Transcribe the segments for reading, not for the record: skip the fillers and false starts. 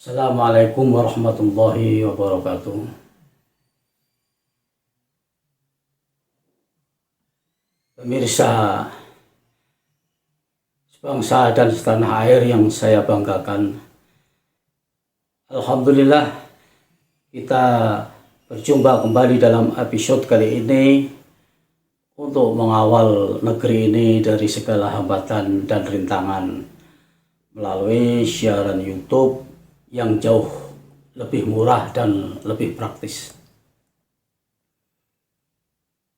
Assalamualaikum warahmatullahi wabarakatuh. Pemirsa sebangsa dan setanah air yang saya banggakan, alhamdulillah kita berjumpa kembali dalam episode kali ini untuk mengawal negeri ini dari segala hambatan dan rintangan melalui siaran YouTube yang jauh lebih murah dan lebih praktis.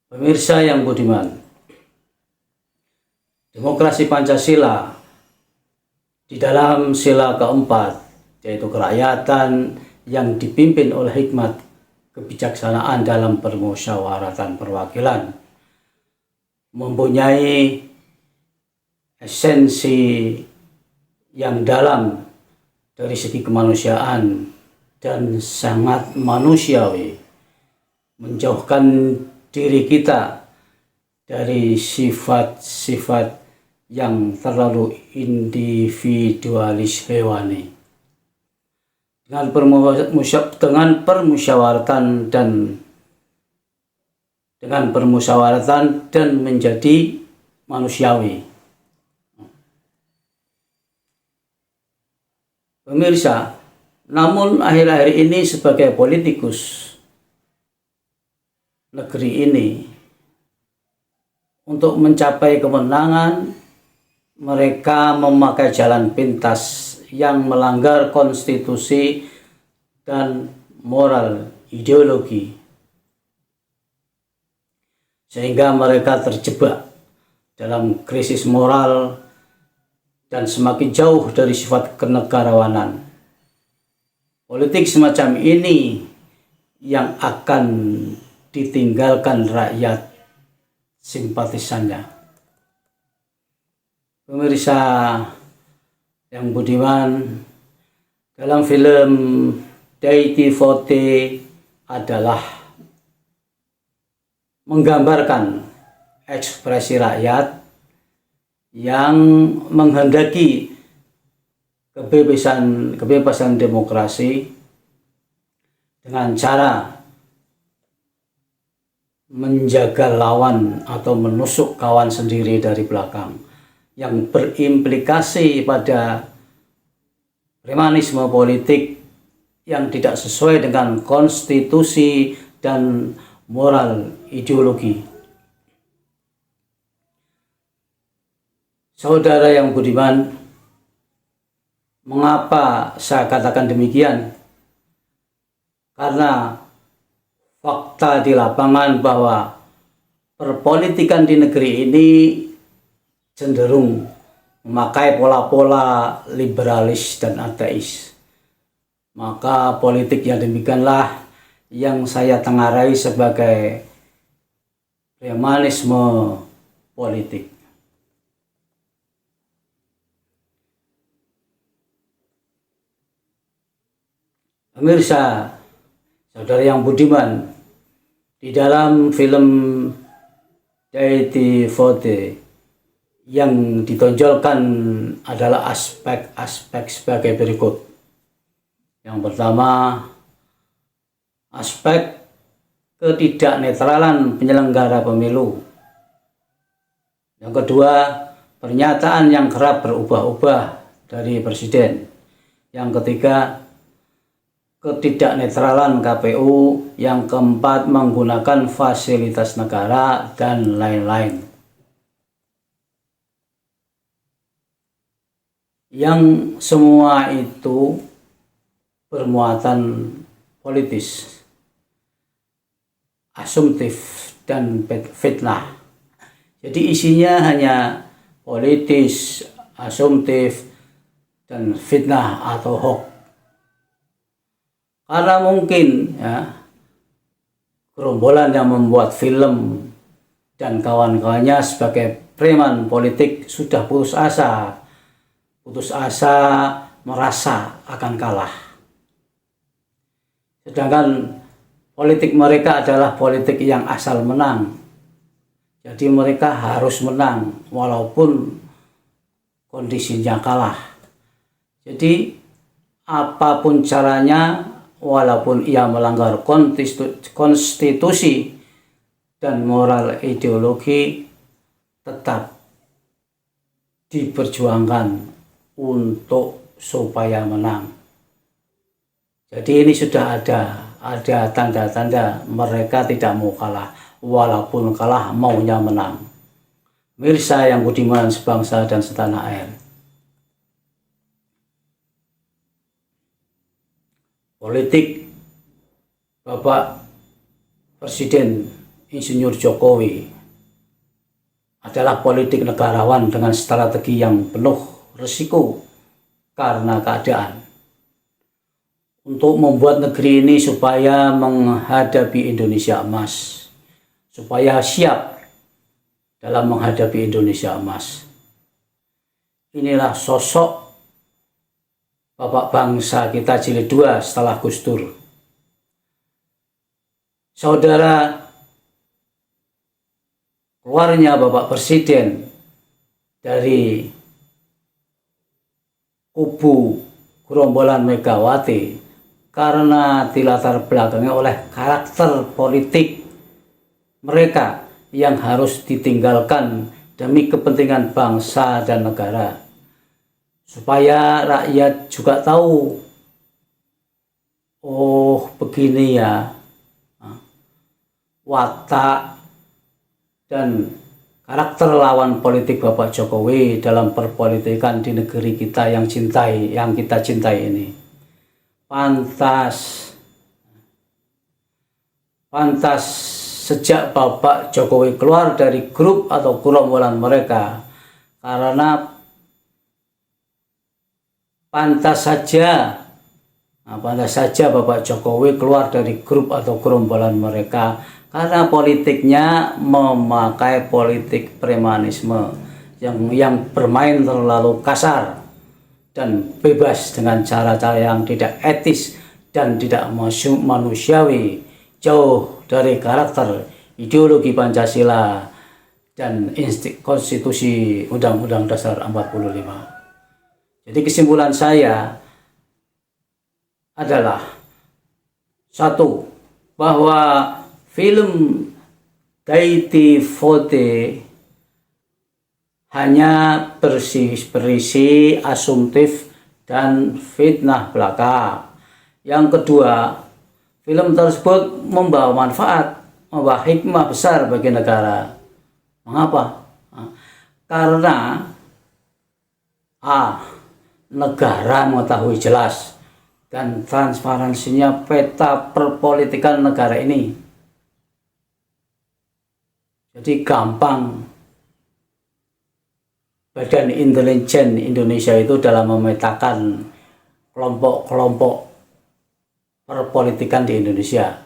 Pemirsa yang budiman, demokrasi Pancasila di dalam sila keempat, yaitu kerakyatan yang dipimpin oleh hikmat kebijaksanaan dalam permusyawaratan perwakilan, mempunyai esensi yang dalam dari segi kemanusiaan dan sangat manusiawi, menjauhkan diri kita dari sifat-sifat yang terlalu individualis hewani. Dengan permusyawaratan dan menjadi manusiawi. Pemirsa, namun akhir-akhir ini sebagai politikus negeri ini, untuk mencapai kemenangan, mereka memakai jalan pintas yang melanggar konstitusi dan moral ideologi, sehingga mereka terjebak dalam krisis moral dan semakin jauh dari sifat kenegarawanan. Politik semacam ini yang akan ditinggalkan rakyat simpatisannya. Pemirsa yang budiman, dalam film Deity Vote adalah menggambarkan ekspresi rakyat yang menghendaki kebebasan demokrasi dengan cara menjaga lawan atau menusuk kawan sendiri dari belakang, yang berimplikasi pada premanisme politik yang tidak sesuai dengan konstitusi dan moral ideologi. Saudara yang budiman, mengapa saya katakan demikian? Karena fakta di lapangan bahwa perpolitikan di negeri ini cenderung memakai pola-pola liberalis dan ateis. Maka politik yang demikianlah yang saya tengarai sebagai premanisme politik. Pemirsa, saudara yang budiman, di dalam film Deity Vote yang ditonjolkan adalah aspek-aspek sebagai berikut. Yang pertama, aspek ketidaknetralan penyelenggara pemilu. Yang kedua, pernyataan yang kerap berubah-ubah dari presiden. Yang ketiga, ketidaknetralan KPU. Yang keempat, menggunakan fasilitas negara, dan lain-lain. Yang semua itu bermuatan politis, asumtif, dan fitnah. Jadi isinya hanya politis, asumtif, dan fitnah atau hoax. Karena mungkin gerombolan yang membuat film dan kawan-kawannya sebagai preman politik sudah putus asa merasa akan kalah. Sedangkan politik mereka adalah politik yang asal menang. Jadi mereka harus menang walaupun kondisinya kalah. Jadi apapun caranya, walaupun ia melanggar konstitusi dan moral ideologi, tetap diperjuangkan untuk supaya menang. Jadi ini sudah ada tanda-tanda mereka tidak mau kalah, walaupun kalah maunya menang. Mirsa yang budiman sebangsa dan setanah air. Politik Bapak Presiden Insinyur Jokowi adalah politik negarawan dengan strategi yang penuh risiko karena keadaan, untuk membuat negeri ini supaya menghadapi Indonesia emas, supaya siap dalam menghadapi Indonesia emas. Inilah sosok Bapak bangsa kita jilid 2 setelah Gus Dur. Saudara, keluarnya Bapak Presiden dari kubu gerombolan Megawati karena dilatar belakangi oleh karakter politik mereka yang harus ditinggalkan demi kepentingan bangsa dan negara, supaya rakyat juga tahu, oh begini ya watak dan karakter lawan politik Bapak Jokowi dalam perpolitikan di negeri kita yang kita cintai ini. Pantas sejak Bapak Jokowi keluar dari grup atau gerombolan mereka, karena pantas saja Bapak Jokowi keluar dari grup atau gerombolan mereka karena politiknya memakai politik premanisme yang bermain terlalu kasar dan bebas dengan cara-cara yang tidak etis dan tidak manusiawi, jauh dari karakter ideologi Pancasila dan konstitusi Undang-Undang Dasar 45. Jadi kesimpulan saya adalah satu, bahwa film Daiti Vote hanya berisi asumtif dan fitnah belaka. Yang kedua, film tersebut membawa manfaat, membawa hikmah besar bagi negara. Mengapa? Karena negara mengetahui jelas dan transparansinya peta perpolitikan negara ini. Jadi gampang Badan Intelijen Indonesia itu dalam memetakan kelompok-kelompok perpolitikan di Indonesia.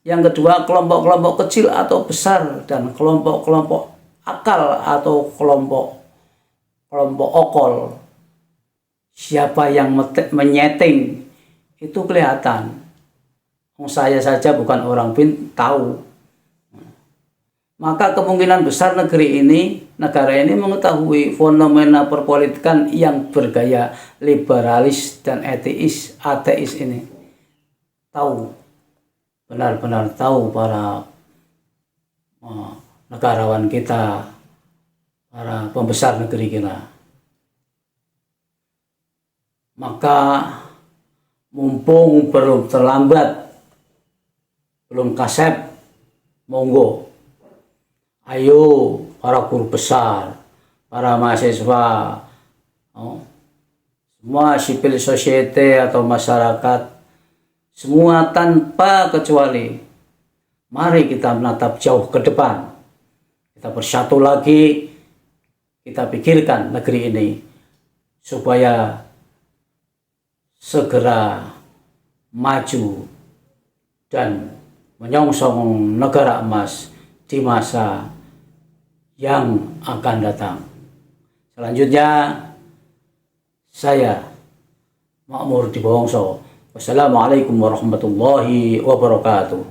Yang kedua, kelompok-kelompok kecil atau besar dan kelompok-kelompok akal atau kelompok okol. Siapa yang menyeting itu kelihatan. Saya saja bukan orang bin tahu. Maka kemungkinan besar negara ini mengetahui fenomena perpolitikan yang bergaya liberalis dan ateis ini. Benar-benar tahu para negarawan kita, para pembesar negeri kita. Maka mumpung belum terlambat, belum kasep, monggo. Ayo para guru besar, para mahasiswa, semua civil society atau masyarakat, semua tanpa kecuali, mari kita menatap jauh ke depan. Kita bersatu lagi, kita pikirkan negeri ini supaya segera maju dan menyongsong negara emas di masa yang akan datang. Selanjutnya, saya Makmur Dibawongso. Wassalamualaikum warahmatullahi wabarakatuh.